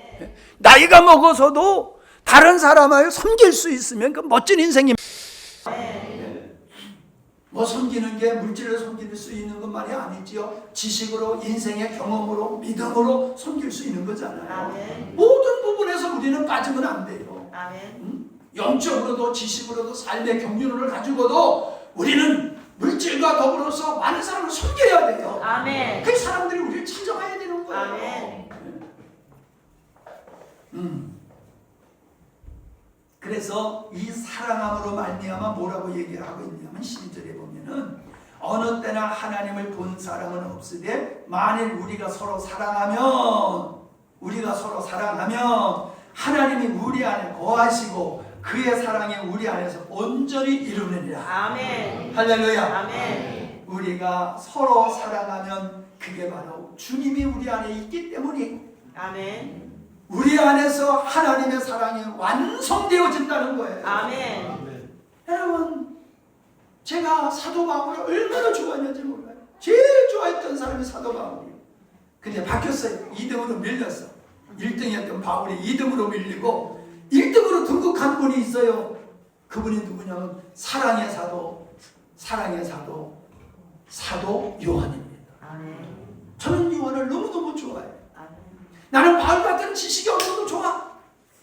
나이가 먹어서도 다른 사람을 섬길 수 있으면 그 멋진 인생입니다. 뭐 섬기는 게 물질을 섬길 수 있는 것만이 아니지요. 지식으로, 인생의 경험으로, 믿음으로 섬길 수 있는 거잖아요. 모든 부분에서 우리는 빠지면 안 돼요. 영적으로도 지식으로도 삶의 경륜을 가지고도 우리는 물질과 더불어서 많은 사람을 섬겨야 돼요. 그 사람들이 우리를 찾아와야 되는 거예요. 그래서 이 사랑함으로 말미암아 뭐라고 얘기를 하고 있냐면 12절에 보면은 어느 때나 하나님을 본 사람은 없으되 만일 우리가 서로 사랑하면 하나님이 우리 안에 거하시고 그의 사랑이 우리 안에서 온전히 이루느니라. 아멘. 할렐루야. 아멘. 우리가 서로 사랑하면 그게 바로 주님이 우리 안에 있기 때문이, 아멘, 우리 안에서 하나님의 사랑이 완성되어진다는 거예요. 아멘. 여러분, 제가 사도 바울을 얼마나 좋아했는지 몰라요. 제일 좋아했던 사람이 사도 바울이에요. 근데 바뀌었어요. 2등으로 밀렸어. 1등이었던 바울이 2등으로 밀리고 1등으로 등극한 분이 있어요. 그분이 누구냐면 사랑의 사도 요한입니다. 저는 요한을 너무너무 좋아해요. 나는 바울 같은 지식이 없어도 좋아.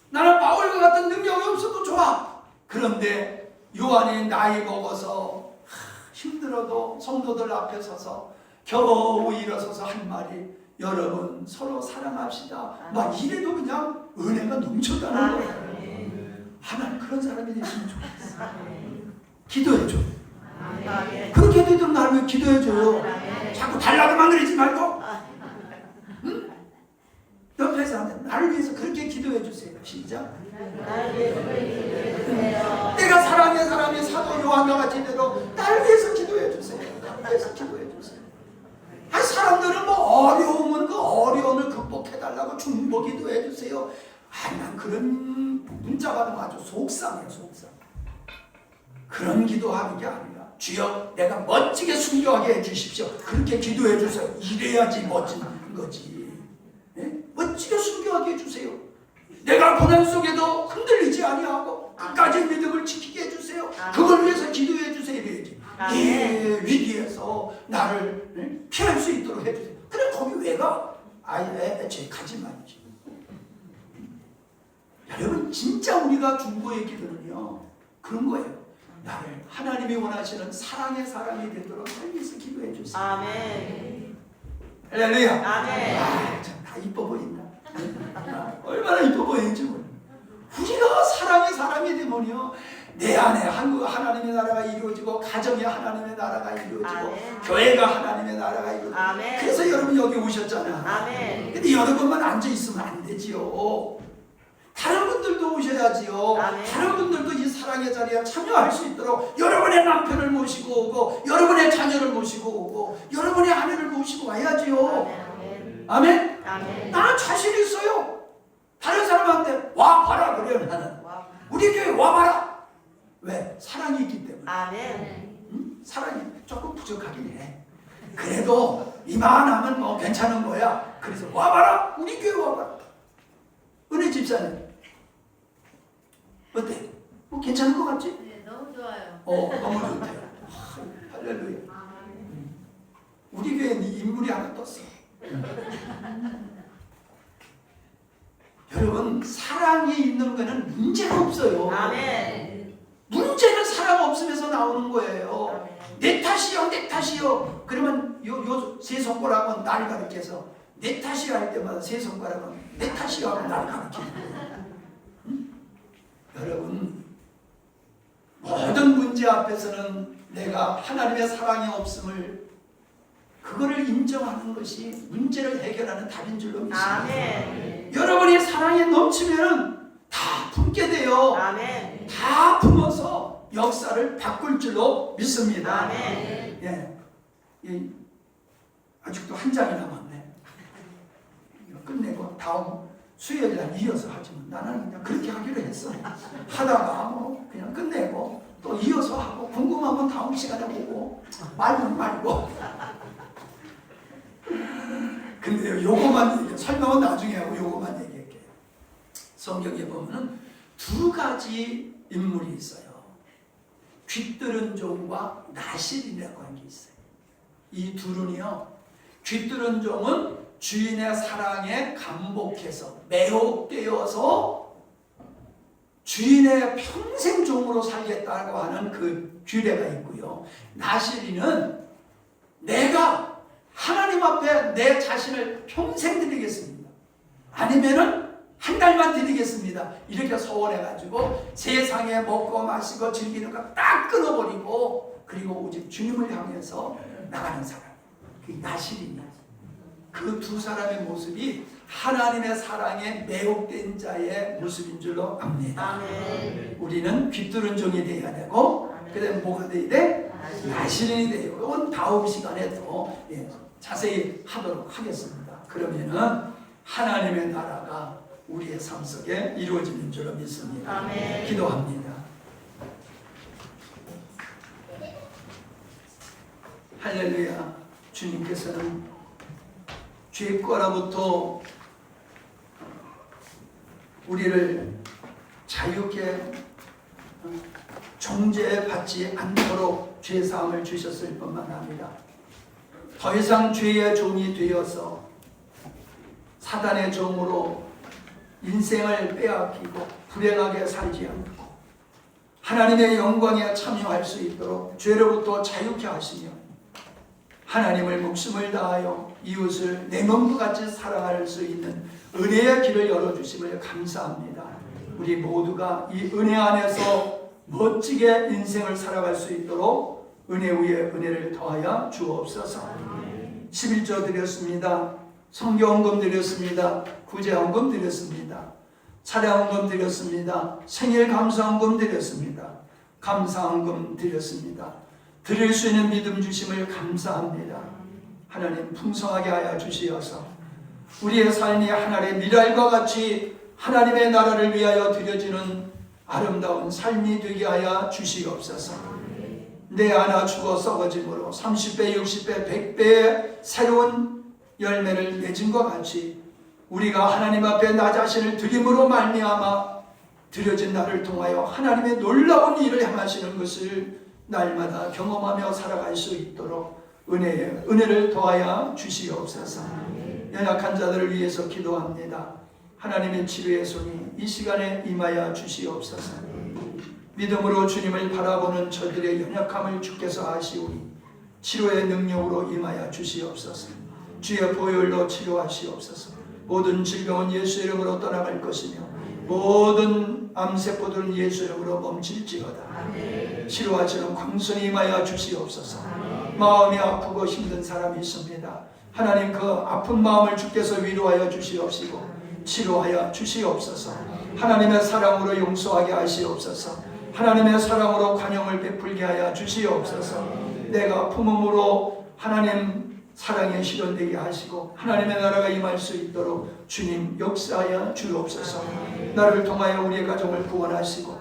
나는 바울과 같은 능력이 없어도 좋아. 그런데 요한이 나이 먹어서 힘들어도 성도들 앞에 서서 겨우 일어서서 한 말이, 여러분 서로 사랑합시다. 막 이래도 그냥 은혜가 넘쳤다는 거예요. 하나님 그런 사람이 되시면 좋겠어. 기도해줘. 그렇게 되도록 하나님 기도해줘요. 자꾸 달라고만 그러지 말고. 응? 옆에 사람들 나를 위해서 그렇게 기도해 주세요. 시작. 내가 사랑의 사람이 사도 요한과 같이 되도록 나를 위해서 기도해 주세요. 나를 위해서 기도해 주세요. 아, 사람들은 뭐 어려우면 그 어려움을 극복해 달라고 중보 기도해 주세요. 아, 난 그런 문자 받으면 아주 속상해요. 속상. 그런 기도하는 게 아니라 주여 내가 멋지게 순교하게 해주십시오. 그렇게 기도해 주세요. 이래야지 멋진 거지. 네? 멋지게 순교하게 해주세요. 내가 고난 속에도 흔들리지 아니하고 끝까지 믿음을 지키게 해주세요. 그걸 위해서 기도해 주세요. 이래야지. 이 위기에서 나를 피할 수 있도록 해주세요. 그래 거기 왜 가? 애초에 가지 말지. 여러분 진짜 우리가 중보의 기도는요 그런 거예요. 나를 하나님이 원하시는 사랑의 사람이 되도록 살면서 기도해 주세요. 아멘. 할렐루야. 아멘. 아, 참 다 이뻐 보인다. 얼마나 이뻐 보이는지 몰라. 우리가 사랑의 사람이 되면요 내 안에 하나님의 나라가 이루어지고 가정에 하나님의 나라가 이루어지고 아멘. 교회가 하나님의 나라가 이루어지고 아멘. 그래서 여러분 여기 오셨잖아. 아멘. 근데 여러분만 앉아있으면 안 되지요. 다른 분들도 오셔야지요. 아멘. 다른 분들도 이 사랑의 자리에 참여할 수 있도록 여러분의 남편을 모시고 오고 여러분의 자녀를 모시고 오고 여러분의 아내를 모시고 와야지요. 아멘. 아멘? 아멘. 나는 자신 있어요. 다른 사람한테 와봐라 그래요. 나는 우리 교회 와봐라. 왜? 사랑이 있기 때문에. 아멘. 응? 사랑이 조금 부족하긴 해. 그래도 이만하면 뭐 괜찮은 거야. 그래서 와봐라. 우리 교회 와봐라. 은혜 집사님 어때? 뭐 괜찮은 것 같지? 네, 너무 좋아요. 너무 좋대요. 할렐루야. 우리 교회는 인물이 하나 떴어. 여러분 사랑이 있는 거는 문제가 없어요. 아멘. 문제는 사랑 없으면서 나오는 거예요. 아멘. 내 탓이요, 내 탓이요. 그러면 요 세 손가락은 나를 가리켜서 내 탓이야 할 때마다 세 손가락은 내 탓이야 하고 나를 가리키는 거예요. 응? 여러분 모든 문제 앞에서는 내가 하나님의 사랑이 없음을 그거를 인정하는 것이 문제를 해결하는 답인 줄로 믿습니다. 아멘. 여러분이 사랑에 넘치면 다 품게 돼요. 아멘. 다 품어서 역사를 바꿀 줄로 믿습니다. 아멘. 예, 아직도 한 장이 남았네. 이거 끝내고 다음 수요일 날 이어서 하지만 나는 그냥 그렇게 하기로 했어. 하다가 뭐 그냥 끝내고 또 이어서 하고 궁금하면 다음 시간에 보고 말면 말고. 근데 요거만 설명은 나중에 하고 요거만 얘기할게요. 성경에 보면은 두 가지 인물이 있어요. 귀뚫은 종과 나실이라고 하는 게 있어요. 이 둘은요, 귀뚫은 종은 주인의 사랑에 감복해서 매혹되어서 주인의 평생 종으로 살겠다고 하는 그 규례가 있고요. 나실이는 내가 하나님 앞에 내 자신을 평생 드리겠습니다. 아니면은 한 달만 드리겠습니다. 이렇게 소원해가지고 세상에 먹고 마시고 즐기는 거 딱 끊어버리고 그리고 오직 주님을 향해서 나가는 사람. 그게 나실이냐. 그 두 사람의 모습이 하나님의 사랑에 매혹된 자의 모습인 줄로 압니다. 아멘. 우리는 귀뚫은 종이 되어야 되고 그 다음에 뭐가 되어야 돼? 나실인이 돼요. 이건 다음 시간에 더 자세히 하도록 하겠습니다. 그러면은 하나님의 나라가 우리의 삶 속에 이루어지는 줄로 믿습니다. 아멘. 기도합니다. 할렐루야. 주님께서는 죄과로부터 우리를 자유케 정죄받지 않도록 죄사함을 주셨을 뿐만 아니라 더 이상 죄의 종이 되어서 사단의 종으로 인생을 빼앗기고 불행하게 살지 않고 하나님의 영광에 참여할 수 있도록 죄로부터 자유케 하시며 하나님을 목숨을 다하여 이웃을 내 몸과 같이 사랑할 수 있는 은혜의 길을 열어주심을 감사합니다. 우리 모두가 이 은혜 안에서 멋지게 인생을 살아갈 수 있도록 은혜 위에 은혜를 더하여 주옵소서. 11조 드렸습니다. 성경헌금 드렸습니다. 구제헌금 드렸습니다. 차량헌금 드렸습니다. 생일 감사헌금 드렸습니다. 감사헌금 드렸습니다. 드릴 수 있는 믿음 주심을 감사합니다. 하나님 풍성하게 하여 주시어서 우리의 삶이 하나님의 미랄과 같이 하나님의 나라를 위하여 드려지는 아름다운 삶이 되게 하여 주시옵소서. 내 하나 죽어 썩어짐으로 30배, 60배, 100배의 새로운 열매를 맺은 것 같이 우리가 하나님 앞에 나 자신을 드림으로 말미암아 드려진 나를 통하여 하나님의 놀라운 일을 행하시는 것을 날마다 경험하며 살아갈 수 있도록 은혜를 더하여 주시옵소서. 연약한 자들을 위해서 기도합니다. 하나님의 치료의 손이 이 시간에 임하여 주시옵소서. 믿음으로 주님을 바라보는 저들의 연약함을 주께서 아시오니 치료의 능력으로 임하여 주시옵소서. 주의 보혈로 치료하시옵소서. 모든 질병은 예수 이름으로 떠나갈 것이며 모든 암세포들은 예수 이름으로 멈출지어다. 치료하시는 광선이 임하여 주시옵소서. 마음이 아프고 힘든 사람이 있습니다. 하나님 그 아픈 마음을 주께서 위로하여 주시옵시고 치료하여 주시옵소서. 하나님의 사랑으로 용서하게 하시옵소서. 하나님의 사랑으로 관용을 베풀게 하여 주시옵소서. 내가 품음으로 하나님 사랑에 실현되게 하시고 하나님의 나라가 임할 수 있도록 주님 역사하여 주옵소서. 나를 통하여 우리의 가정을 구원하시고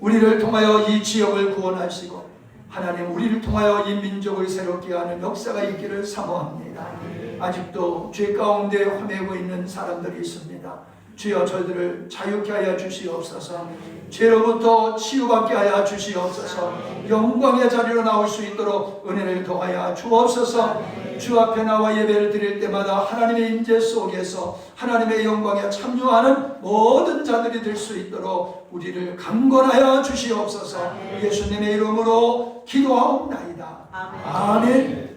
우리를 통하여 이 지역을 구원하시고 하나님 우리를 통하여 이 민족을 새롭게 하는 역사가 있기를 사모합니다. 아직도 죄 가운데 헤매고 있는 사람들이 있습니다. 주여 저들을 자유케 하여 주시옵소서. 죄로부터 치유받게 하여 주시옵소서. 영광의 자리로 나올 수 있도록 은혜를 더하여 주옵소서. 주 앞에 나와 예배를 드릴 때마다 하나님의 임재 속에서 하나님의 영광에 참여하는 모든 자들이 될 수 있도록 우리를 강건하여 주시옵소서. 예수님의 이름으로 기도하옵나이다. 아멘.